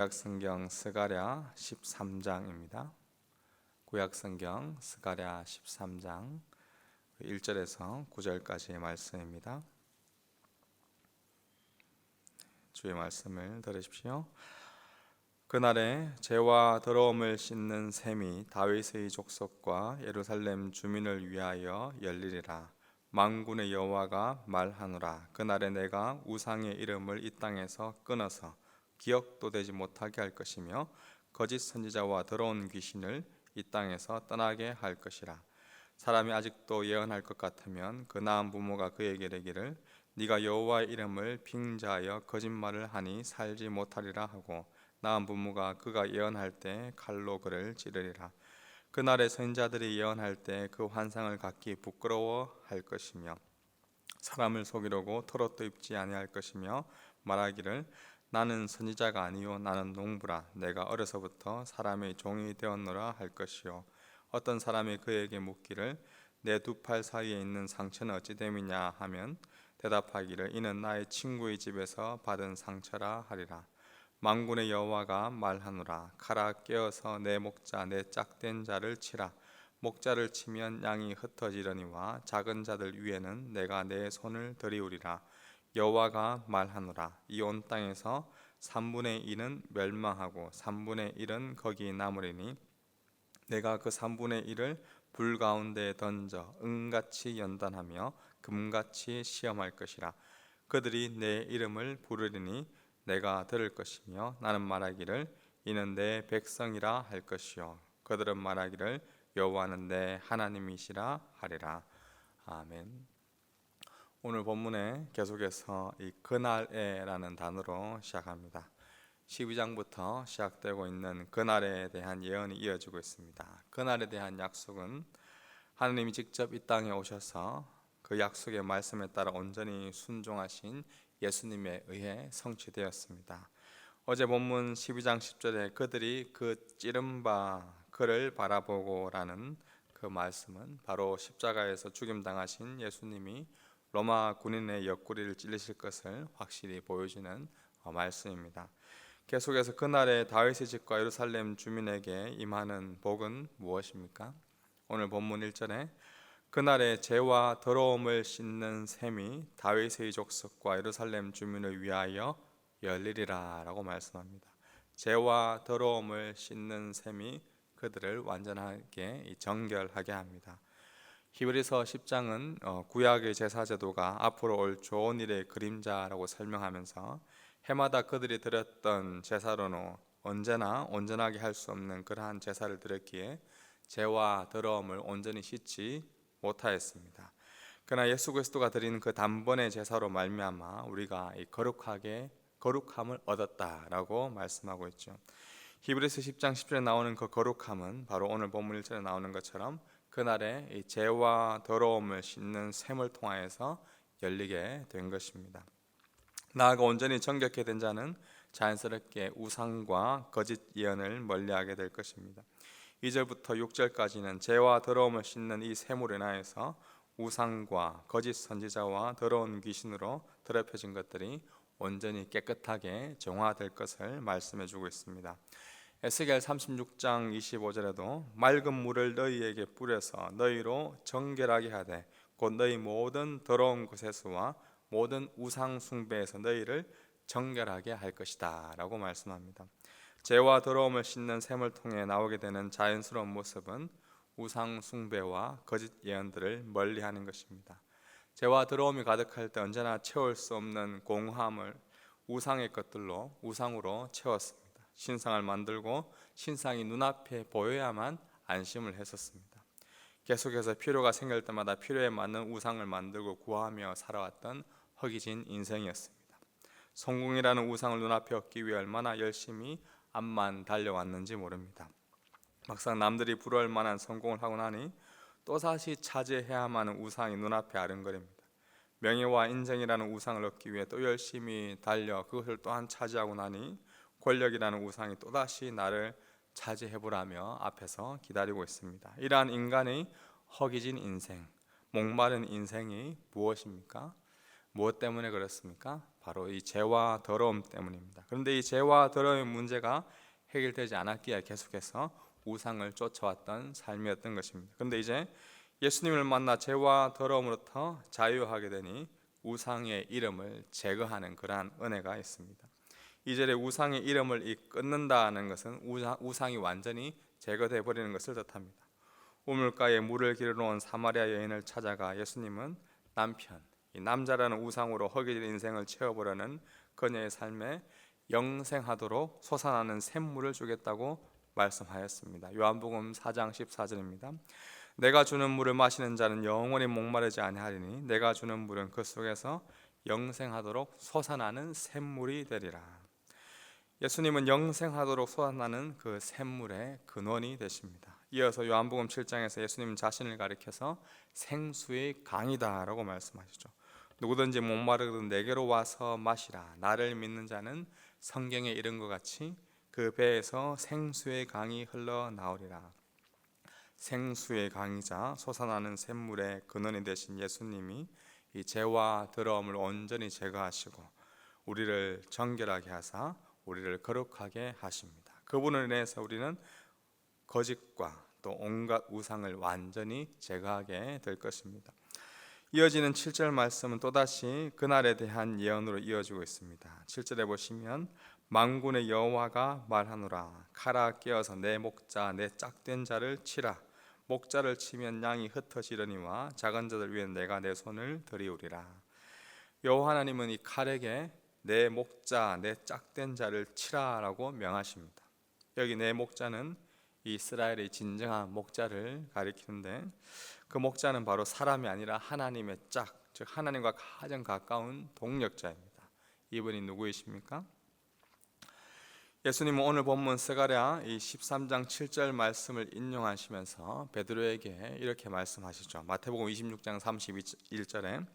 구약성경 스가랴 13장입니다. 구약성경 스가랴 13장 1절에서 9절까지의 말씀입니다. 주의 말씀을 들으십시오. 그날에 죄와 더러움을 씻는 셈이 다윗의 족속과 예루살렘 주민을 위하여 열리리라. 만군의 여호와가 말하노라. 그날에 내가 우상의 이름을 이 땅에서 끊어서 기억도 되지 못하게 할 것이며 거짓 선지자와 더러운 귀신을 이 땅에서 떠나게 할 것이라. 사람이 아직도 예언할 것 같으면 그 나은 부모가 그에게 이르기를 네가 여호와의 이름을 빙자하여 거짓말을 하니 살지 못하리라 하고, 나은 부모가 그가 예언할 때 칼로 그를 찌르리라. 그날에 선지자들이 예언할 때 그 환상을 갖기 부끄러워할 것이며 사람을 속이려고 털옷도 입지 아니할 것이며 말하기를 나는 선지자가 아니요 나는 농부라. 내가 어려서부터 사람의 종이 되었노라 할 것이요. 어떤 사람이 그에게 묻기를 내 두 팔 사이에 있는 상처는 어찌 됨이냐 하면 대답하기를 이는 나의 친구의 집에서 받은 상처라 하리라. 만군의 여호와가 말하노라. 가라, 깨어서 내 목자 내 짝된 자를 치라. 목자를 치면 양이 흩어지려니와 작은 자들 위에는 내가 내 손을 들이우리라. 여호와가 말하노라. 이 온 땅에서 3분의 1은 멸망하고 3분의 1은 거기 남으리니 내가 그 3분의 1을 불 가운데 던져 은같이 연단하며 금같이 시험할 것이라. 그들이 내 이름을 부르리니 내가 들을 것이며 나는 말하기를 이는 내 백성이라 할 것이요 그들은 말하기를 여호와는 내 하나님이시라 하리라. 아멘. 오늘 본문에 계속해서 이 그날에라는 단어로 시작합니다. 12장부터 시작되고 있는 그날에 대한 예언이 이어지고 있습니다. 그날에 대한 약속은 하나님이 직접 이 땅에 오셔서 그 약속의 말씀에 따라 온전히 순종하신 예수님에 의해 성취되었습니다. 어제 본문 12장 10절에 그들이 그 찌른 바 그를 바라보고 라는 그 말씀은 바로 십자가에서 죽임당하신 예수님이 로마 군인의 옆구리를 찔리실 것을 확실히 보여주는 말씀입니다. 계속해서 그날에 다윗의 집과 예루살렘 주민에게 임하는 복은 무엇입니까? 오늘 본문 1절에 그날에 죄와 더러움을 씻는 셈이 다윗의 족속과 예루살렘 주민을 위하여 열리리라 라고 말씀합니다. 죄와 더러움을 씻는 셈이 그들을 완전하게 정결하게 합니다. 히브리서 10장은 구약의 제사 제도가 앞으로 올 좋은 일의 그림자라고 설명하면서 해마다 그들이 드렸던 제사로는 언제나 온전하게 할 수 없는 그러한 제사를 드렸기에 죄와 더러움을 온전히 씻지 못하였습니다. 그러나 예수 그리스도가 드린 그 단번의 제사로 말미암아 우리가 이 거룩함을 얻었다라고 말씀하고 있죠. 히브리서 10장 10절에 나오는 그 거룩함은 바로 오늘 본문 1절에 나오는 것처럼 그날에 이 죄와 더러움을 씻는 셈을 통하여서 열리게 된 것입니다. 나아가 온전히 정결케 된 자는 자연스럽게 우상과 거짓 예언을 멀리하게 될 것입니다. 2절부터 6절까지는 죄와 더러움을 씻는 이 셈으로 인하여서 우상과 거짓 선지자와 더러운 귀신으로 더럽혀진 것들이 온전히 깨끗하게 정화될 것을 말씀해 주고 있습니다. 에스겔 36장 25절에도 맑은 물을 너희에게 뿌려서 너희로 정결하게 하되 곧 너희 모든 더러운 것에서와 모든 우상 숭배에서 너희를 정결하게 할 것이다 라고 말씀합니다. 죄와 더러움을 씻는 셈을 통해 나오게 되는 자연스러운 모습은 우상 숭배와 거짓 예언들을 멀리하는 것입니다. 죄와 더러움이 가득할 때 언제나 채울 수 없는 공허함을 우상의 것들로 우상으로 채웠습니다. 신상을 만들고 신상이 눈앞에 보여야만 안심을 했었습니다. 계속해서 필요가 생길 때마다 필요에 맞는 우상을 만들고 구하며 살아왔던 허기진 인생이었습니다. 성공이라는 우상을 눈앞에 얻기 위해 얼마나 열심히 앞만 달려왔는지 모릅니다. 막상 남들이 부러울 만한 성공을 하고 나니 또다시 차지해야만 하는 우상이 눈앞에 아른거립니다. 명예와 인정이라는 우상을 얻기 위해 또 열심히 달려 그것을 또한 차지하고 나니 권력이라는 우상이 또다시 나를 차지해보라며 앞에서 기다리고 있습니다. 이러한 인간의 허기진 인생, 목마른 인생이 무엇입니까? 무엇 때문에 그렇습니까? 바로 이 죄와 더러움 때문입니다. 그런데 이 죄와 더러움의 문제가 해결되지 않았기에 계속해서 우상을 쫓아왔던 삶이었던 것입니다. 그런데 이제 예수님을 만나 죄와 더러움으로부터 자유하게 되니 우상의 이름을 제거하는 그러한 은혜가 있습니다. 이 절에 우상의 이름을 끊는다는 것은 우상이 완전히 제거되어 버리는 것을 뜻합니다. 우물가에 물을 기르러 온 사마리아 여인을 찾아가 예수님은 남편, 이 남자라는 우상으로 허기진 인생을 채워보려는 그녀의 삶에 영생하도록 솟아나는 샘물을 주겠다고 말씀하였습니다. 요한복음 4장 14절입니다. 내가 주는 물을 마시는 자는 영원히 목마르지 아니하리니 내가 주는 물은 그 속에서 영생하도록 솟아나는 샘물이 되리라. 예수님은 영생하도록 솟아나는 그 샘물의 근원이 되십니다. 이어서 요한복음 7장에서 예수님 자신을 가리켜서 생수의 강이다라고 말씀하시죠. 누구든지 목마르거든 내게로 와서 마시라. 나를 믿는 자는 성경에 이른 것 같이 그 배에서 생수의 강이 흘러나오리라. 생수의 강이자 솟아나는 샘물의 근원이 되신 예수님이 이 죄와 더러움을 온전히 제거하시고 우리를 정결하게 하사 우리를 거룩하게 하십니다. 그분을 인해서 우리는 거짓과 또 온갖 우상을 완전히 제거하게 될 것입니다. 이어지는 7절 말씀은 또다시 그날에 대한 예언으로 이어지고 있습니다. 7절에 보시면 만군의 여호와가 말하노라. 칼아 깨어서 내 목자 내 짝된 자를 치라. 목자를 치면 양이 흩어지려니와 작은 자들 위에 내가 내 손을 들이우리라. 여호와 하나님은 이 칼에게 내 목자 내 짝된 자를 치라라고 명하십니다. 여기 내 목자는 이스라엘의 진정한 목자를 가리키는데 그 목자는 바로 사람이 아니라 하나님의 짝, 즉 하나님과 가장 가까운 동력자입니다. 이분이 누구이십니까? 예수님은 오늘 본문 스가랴 이 13장 7절 말씀을 인용하시면서 베드로에게 이렇게 말씀하시죠. 마태복음 26장 31절에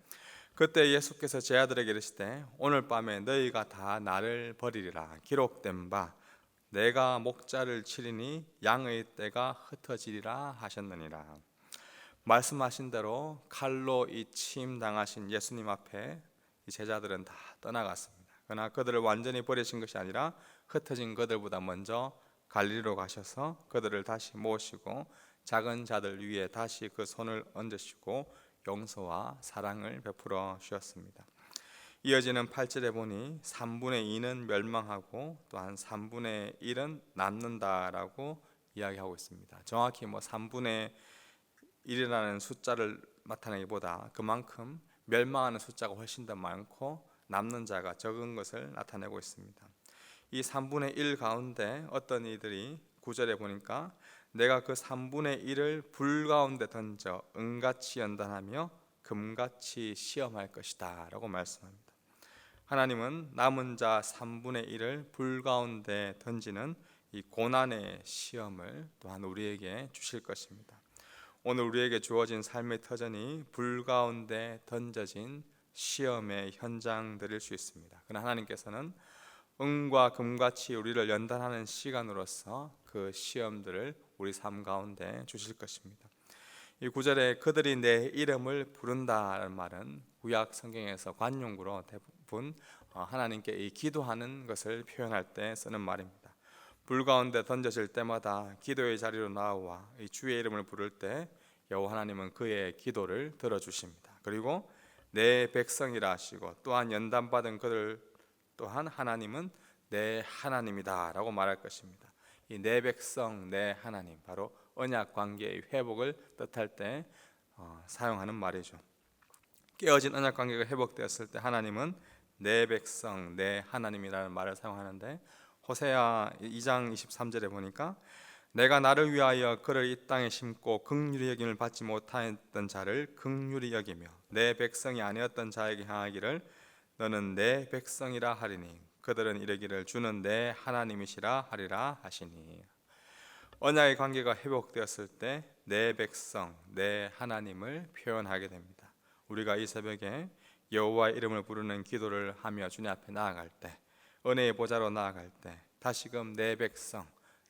그때 예수께서 제 아들에게 이르시되 오늘 밤에 너희가 다 나를 버리리라. 기록된 바 내가 목자를 치리니 양의 떼가 흩어지리라 하셨느니라. 말씀하신 대로 칼로 이 침 당하신 예수님 앞에 이 제자들은 다 떠나갔습니다. 그러나 그들을 완전히 버리신 것이 아니라 흩어진 그들보다 먼저 갈릴리로 가셔서 그들을 다시 모시고 작은 자들 위에 다시 그 손을 얹으시고 용서와 사랑을 베풀어 주셨습니다. 이어지는 8절에 보니 3분의 2는 멸망하고 또한 3분의 1은 남는다라고 이야기하고 있습니다. 정확히 3분의 1이라는 숫자를 나타내기보다 그만큼 멸망하는 숫자가 훨씬 더 많고 남는 자가 적은 것을 나타내고 있습니다. 이 3분의 1 가운데 어떤 이들이 9절에 보니까 내가 그 3분의 1을 불 가운데 던져 은같이 연단하며 금같이 시험할 것이다 라고 말씀합니다. 하나님은 남은 자 3분의 1을 불 가운데 던지는 이 고난의 시험을 또한 우리에게 주실 것입니다. 오늘 우리에게 주어진 삶의 터전이 불 가운데 던져진 시험의 현장들일 수 있습니다. 그러나 하나님께서는 은과 금같이 우리를 연단하는 시간으로서 그 시험들을 우리 삶 가운데 주실 것입니다. 이 9절에 그들이 내 이름을 부른다는 말은 구약 성경에서 관용구로 대부분 하나님께 이 기도하는 것을 표현할 때 쓰는 말입니다. 불 가운데 던져질 때마다 기도의 자리로 나와 이 주의 이름을 부를 때 여호와 하나님은 그의 기도를 들어주십니다. 그리고 내 백성이라 하시고 또한 연단받은 그들 또한 하나님은 내 하나님이다 라고 말할 것입니다. 이 내 백성 내 하나님 바로 언약 관계의 회복을 뜻할 때 사용하는 말이죠. 깨어진 언약 관계가 회복되었을 때 하나님은 내 백성 내 하나님이라는 말을 사용하는데 호세아 2장 23절에 보니까 내가 나를 위하여 그를 이 땅에 심고 긍휼히 여김을 받지 못하였던 자를 긍휼히 여기며 내 백성이 아니었던 자에게 향하기를 너는 내 백성이라 하리니 그들은 이르기를 주는 내 하나님이시라 하리라 하시니. 언약의 관계가 회복되었을 때 내 백성 내 하나님을 표현하게 됩니다. 우리가 이 새벽에 여호와의 이름을 부르는 기도를 하며 주님 앞에 나아갈 때 은혜의 보좌로 나아갈 때 다시금 내 백성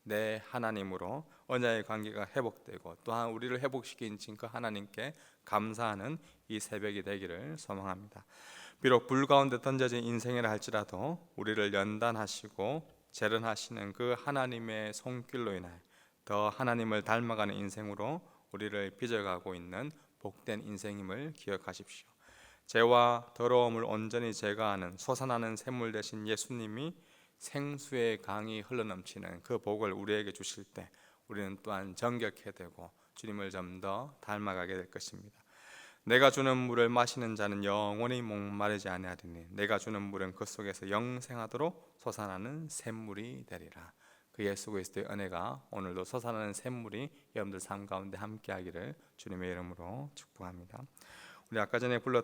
내 하나님으로 언약의 관계가 회복되고 또한 우리를 회복시킨 그 하나님께 감사하는 이 새벽이 되기를 소망합니다. 비록 불 가운데 던져진 인생이라 할지라도 우리를 연단하시고 재련하시는 그 하나님의 손길로 인하여 더 하나님을 닮아가는 인생으로 우리를 빚어가고 있는 복된 인생임을 기억하십시오. 죄와 더러움을 온전히 제거하는 솟아나는 샘물 되신 예수님이 생수의 강이 흘러넘치는 그 복을 우리에게 주실 때 우리는 또한 정결케 되고 주님을 좀 더 닮아가게 될 것입니다. 내가 주는 물을 마시는 자는 영원히 목마르지 아니하리니 내가 주는 물은 그 속에서 영생하도록 솟아나는 샘물이 되리라. 그 예수 그리스도의 은혜가 오늘도 솟아나는 샘물이 여러분들 삶 가운데 함께하기를 주님의 이름으로 축복합니다. 우리 아까 전에 불렀던